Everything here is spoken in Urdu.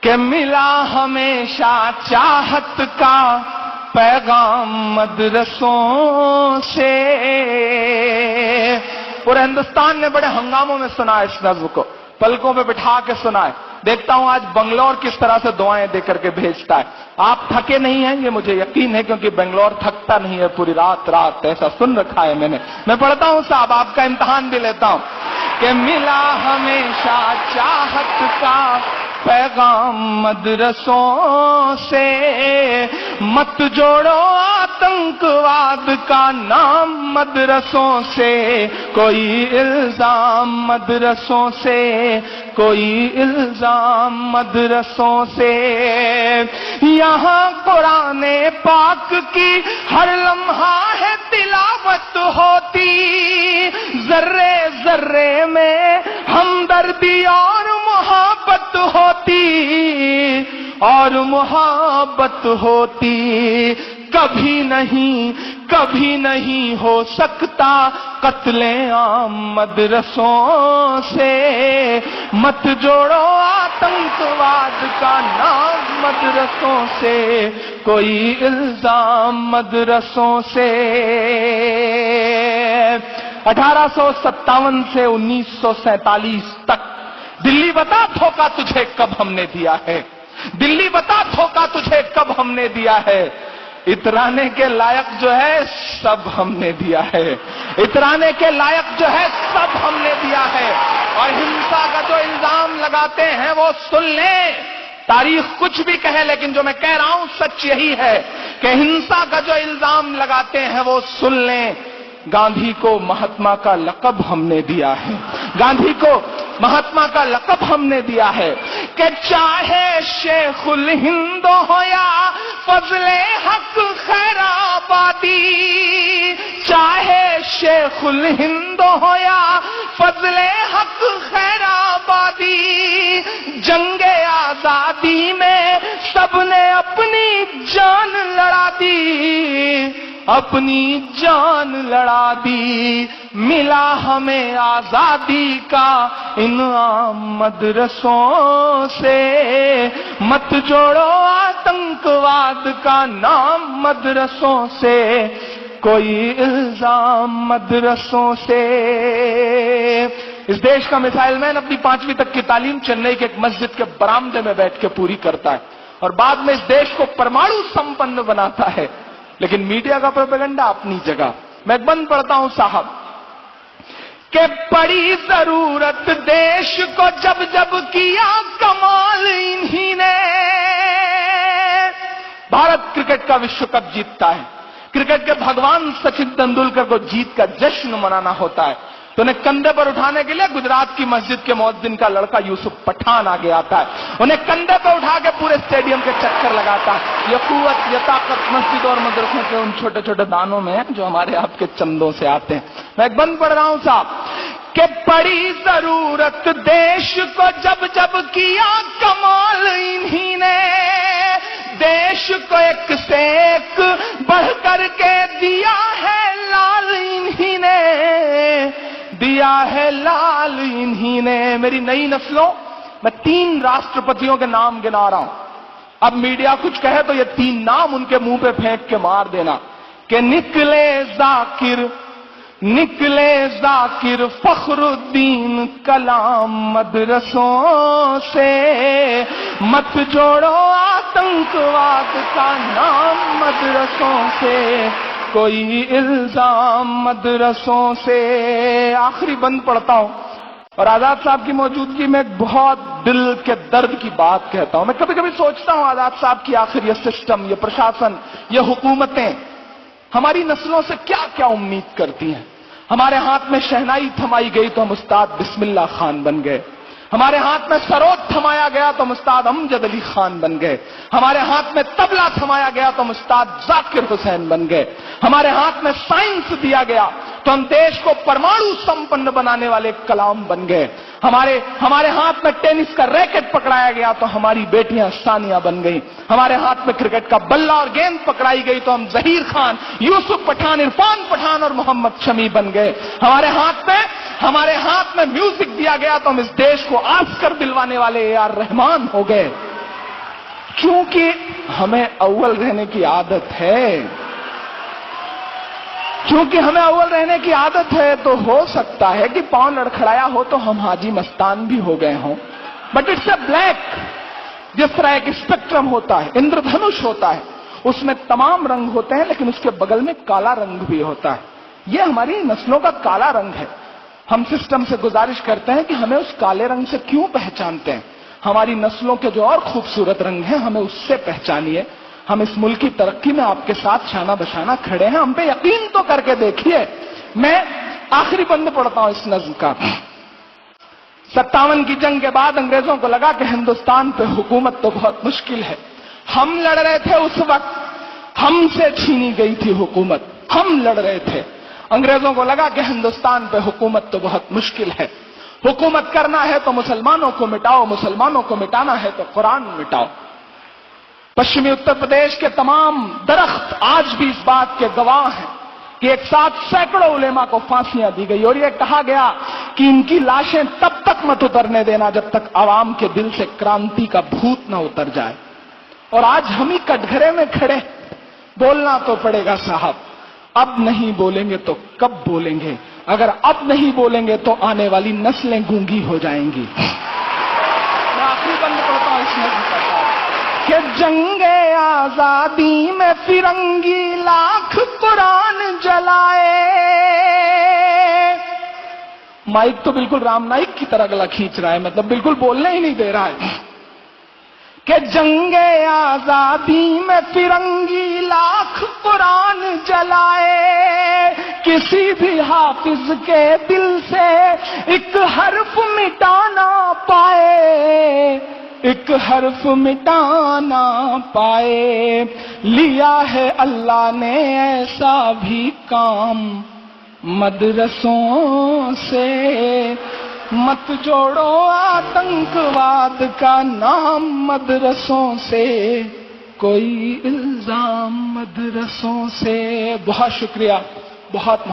کہ ملا ہمیشہ چاہت کا پیغام مدرسوں سے. پورے ہندوستان نے بڑے ہنگاموں میں سنا ہے اس نظم کو، پلکوں پہ بٹھا کے سنا ہے. دیکھتا ہوں آج بنگلور کس طرح سے دعائیں دے کر کے بھیجتا ہے. آپ تھکے نہیں ہیں یہ مجھے یقین ہے، کیونکہ بنگلور تھکتا نہیں ہے پوری رات رات، ایسا سن رکھا ہے میں نے. میں پڑھتا ہوں صاحب، آپ کا امتحان بھی لیتا ہوں. کہ ملا ہمیشہ چاہت کا پیغام مدرسوں سے، مت جوڑو آتنکواد کا نام مدرسوں سے، کوئی الزام مدرسوں سے، کوئی الزام مدرسوں سے. یہاں قرآن پاک کی ہر لمحہ ہے تلاوت ہوتی، ذرے ذرے میں ہمدردی اور محبت ہوتی، اور محبت ہوتی. کبھی نہیں ہو سکتا قتل عام مدرسوں سے، مت جوڑو آتنکواد کا نام مدرسوں سے، کوئی الزام مدرسوں سے. 1857 سے 1947 تک دلی بتا دھوکہ تجھے کب ہم نے دیا ہے، دلی بتا دھوکہ تجھے کب ہم نے دیا ہے. اترانے کے لائق جو ہے سب ہم نے دیا ہے، اترانے کے لائق جو ہے سب ہم نے دیا ہے. اور ہنسا کا جو الزام لگاتے ہیں وہ سن لیں. تاریخ کچھ بھی کہے لیکن جو میں کہہ رہا ہوں سچ یہی ہے کہ ہنسا کا جو الزام لگاتے ہیں وہ سن لیں. گاندھی کو مہاتما کا لقب ہم نے دیا ہے، گاندھی کو مہاتما کا لقب ہم نے دیا ہے. کہ چاہے شیخ الہند ہو یا فضل حق خیر آبادی، چاہے شیخ الہند ہو یا فضل حق خیر آبادی، جنگ آزادی میں سب نے اپنی جان لڑا دی، اپنی جان لڑا دی. ملا ہمیں آزادی کا انعام مدرسوں سے، مت جوڑو آتنکواد کا نام مدرسوں سے، کوئی الزام مدرسوں سے. اس دیش کا میسائل مین اپنی 5ویں تک کی تعلیم چنئی کے ایک مسجد کے برآمدے میں بیٹھ کے پوری کرتا ہے اور بعد میں اس دیش کو پرمانو سمپن بناتا ہے. لیکن میڈیا کا پروپیگنڈا اپنی جگہ. میں ایک بند پڑھتا ہوں صاحب کہ پڑی ضرورت دیش کو جب جب کیا کمال انہی نے. بھارت کرکٹ کا وشو کپ جیتتا ہے، کرکٹ کے بھگوان سچن تندولکر کو جیت کا جشن منانا ہوتا ہے تو انہیں کندھے پر اٹھانے کے لیے گجرات کی مسجد کے مؤذن کا لڑکا یوسف پٹھان آگے آتا ہے، انہیں کندھے پر اٹھا کے پورے اسٹیڈیم کے چکر لگاتا ہے. یہ قوت، یہ طاقت مسجد اور مدرسوں کے ان چھوٹے چھوٹے دانوں میں ہے جو ہمارے آپ کے چندوں سے آتے ہیں. میں ایک بند پڑھ رہا ہوں صاحب کہ پڑی ضرورت دیش کو جب جب کیا کمال انہی نے، دیش کو ایک سے ایک بڑھ کر کے دیا ہے لال انہی نے، دیا ہے لال انہی نے. میری نئی نسلوں، میں 3 راشٹرپتیوں کے نام گنا رہا ہوں. اب میڈیا کچھ کہے تو یہ 3 نام ان کے منہ پہ پھینک کے مار دینا کہ نکلے ذاکر فخر الدین کلام مدرسوں سے، مت جوڑو آتنکواد کا نام مدرسوں سے، کوئی الزام مدرسوں سے. آخری بند پڑھتا ہوں اور آزاد صاحب کی موجودگی میں ایک بہت دل کے درد کی بات کہتا ہوں. میں کبھی کبھی سوچتا ہوں آزاد صاحب کی آخر یہ سسٹم، یہ پرشاسن، یہ حکومتیں ہماری نسلوں سے کیا کیا امید کرتی ہیں. ہمارے ہاتھ میں شہنائی تھمائی گئی تو ہم استاد بسم اللہ خان بن گئے، ہمارے ہاتھ میں سروت تھمایا گیا تو ہم استاد امجد علی خان بن گئے، ہمارے ہاتھ میں طبلہ تھمایا گیا تو ہم استاد ذاکر حسین بن گئے، ہمارے ہاتھ میں سائنس دیا گیا تو ہم دیش کو پرمانو سمپن بنانے والے کلام بن گئے، ہمارے ہاتھ میں ٹینس کا ریکٹ پکڑایا گیا تو ہماری بیٹیاں ثانیہ بن گئیں، ہمارے ہاتھ میں کرکٹ کا بلہ اور گیند پکڑائی گئی تو ہم ظہیر خان، یوسف پٹھان، عرفان پٹھان اور محمد شمی بن گئے، ہمارے ہاتھ میں میوزک دیا گیا تو ہم اس دیش کو آسکر دلوانے والے اے آر رحمان ہو گئے. کیونکہ ہمیں اول رہنے کی عادت ہے، کیونکہ ہمیں اول رہنے کی عادت ہے، تو ہو سکتا ہے کہ پاؤں لڑکھڑایا ہو تو ہم حاجی مستان بھی ہو گئے ہوں، بٹ اٹس اے بلیک. جس طرح ایک اسپیکٹرم ہوتا ہے، اندر دھنش ہوتا ہے، اس میں تمام رنگ ہوتے ہیں، لیکن اس کے بغل میں کالا رنگ بھی ہوتا ہے. یہ ہماری نسلوں کا کالا رنگ ہے. ہم سسٹم سے گزارش کرتے ہیں کہ ہمیں اس کالے رنگ سے کیوں پہچانتے ہیں؟ ہماری نسلوں کے جو اور خوبصورت رنگ ہیں ہمیں اس سے پہچانیے. ہم اس ملک کی ترقی میں آپ کے ساتھ شانہ بشانہ کھڑے ہیں، ہم پہ یقین تو کر کے دیکھیے. میں آخری بند پڑھتا ہوں اس نظم کا. 57 کی جنگ کے بعد انگریزوں کو لگا کہ ہندوستان پہ حکومت تو بہت مشکل ہے. ہم لڑ رہے تھے اس وقت، ہم سے چھینی گئی تھی حکومت، ہم لڑ رہے تھے. انگریزوں کو لگا کہ ہندوستان پہ حکومت تو بہت مشکل ہے، حکومت کرنا ہے تو مسلمانوں کو مٹاؤ، مسلمانوں کو مٹانا ہے تو قرآن مٹاؤ. پشچمی اتر پردیش کے تمام درخت آج بھی اس بات کے گواہ ہیں کہ ایک ساتھ سینکڑوں علماء کو پھانسیاں دی گئی، اور یہ کہا گیا کہ ان کی لاشیں تب تک مت اترنے دینا جب تک عوام کے دل سے کرانتی کا بھوت نہ اتر جائے. اور آج ہم ہی کٹگھرے میں کھڑے، بولنا تو پڑے گا صاحب. اب نہیں بولیں گے تو کب بولیں گے؟ اگر اب نہیں بولیں گے تو آنے والی نسلیں گونگی ہو جائیں گی. میں آخری بند کرتا ہوں اس نظم کا کہ جنگ آزادی میں فرنگی لاکھ قرآن جلائے. مائک تو بالکل رام نائک کی طرح گلا کھینچ رہا ہے، مطلب بالکل بولنے ہی نہیں دے رہا ہے. کہ جنگ آزادی میں فرنگی لاکھ قرآن جلائے، کسی بھی حافظ کے دل سے ایک حرف مٹانا پائے، ایک حرف مٹانا پائے. لیا ہے اللہ نے ایسا بھی کام مدرسوں سے، مت جوڑو آتنکواد کا نام مدرسوں سے، کوئی الزام مدرسوں سے. بہت شکریہ، بہت